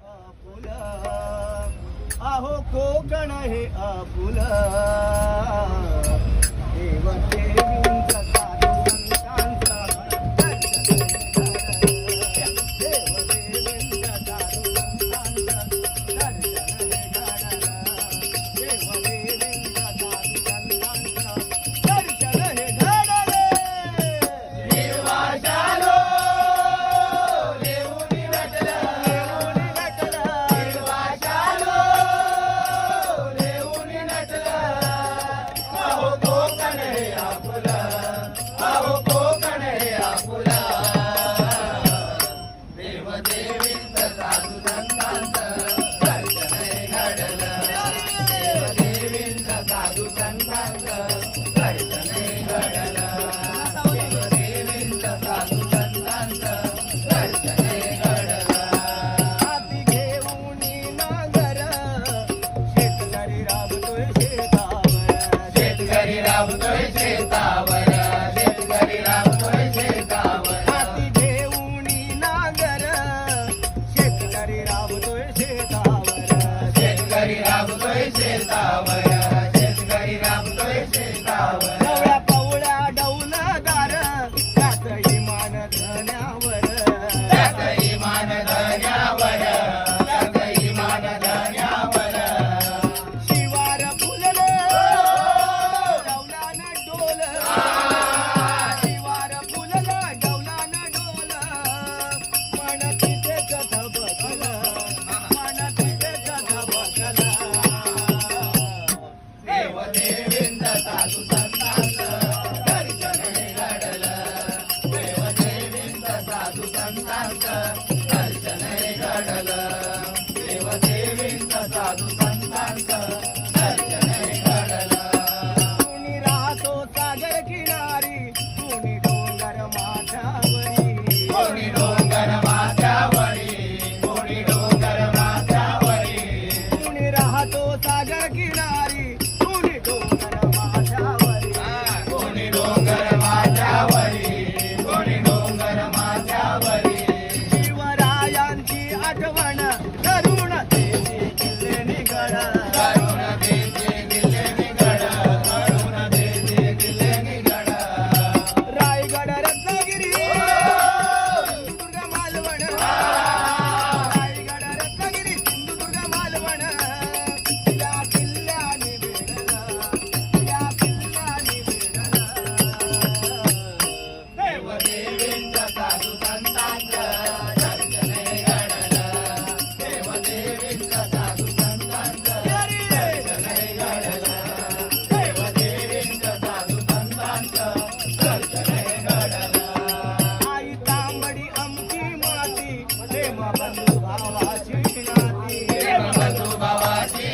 आपुला आहो कोकण हे आपुला देव देवींचा साधू संतांचा देव देवींचा साधू संतांचा दर्शन हे घडलं देव देवींचा साधू संतांचा दर्शन हे घडलं निर्वाशालो देऊनी नटलं निर्वाशालो देऊनी नटलं आहो कोकण हे आपुलं आहो कोकण हे आपुलं देव देवींचं साधू संतांचं दर्शन हे घडलं देव देवींचं साधू संतांचं दर्शन हे घडलं देव देवींचं साधू संतांचं दर्शन हे घडलं हाती घेऊनी नांगर शेतकरी राबतोय शेतावर शेतकरी राबतोय शेतावर शेतकरी राबतोय शेतावर हाती घेऊनी नांगर शेतकरी राबतोय शेतावर शेतकरी राबतोय शेतावर शेतकरी राबतोय शेतावर डवळ्या पवळ्या डौलदार त्यात इमान धन्यावर त्यात इमान धन्यावर त्यात इमान धन्यावर शिवार फुलले डौलानं डोल शिवार फुललं डौलानं डोल मन तिथेच धबकलं मन तिथेच धबकलं देव देवींचं साधू संतांचं दर्शन हे घडलं देव देवींचं साधू संतांचं दर्शन हे घडलं देव देवींचं साधू संतांचं दर्शन हे घडलं कुणी राहतो सागर किनारी कुणी डोंगर माथ्यावरी कुणी डोंगर माथ्यावरी कुणी डोंगर माथ्यावरी कुणी राहतो सागर किनारी कुणी डोंगर माथ्यावरी कुणी डोंगर माथ्यावरी कुणी डोंगर माथ्यावरी शिवरायांची आठवण तरुण देवी किल्ले निगड तरुण देवी किल्ले निगड तरुण देवी किल्ले निगड रायगड रत्नागिरी सिंधुदुर्ग मालवण रायगड रत्नागिरी सिंधुदुर्ग मालवण या किल्ल्याने वेढलं या किल्ल्याने वेढलं देव देवींचं साधू संतांचं दर्शन हे घडलं देव देवींचं साधू संतांचं दर्शन हे घडलं देव देवींचं साधू संतांचं दर्शन हे घडलं आई तांबडी आमची माती प्रेम बंधू भावाची नाती प्रेम बंधू भावाची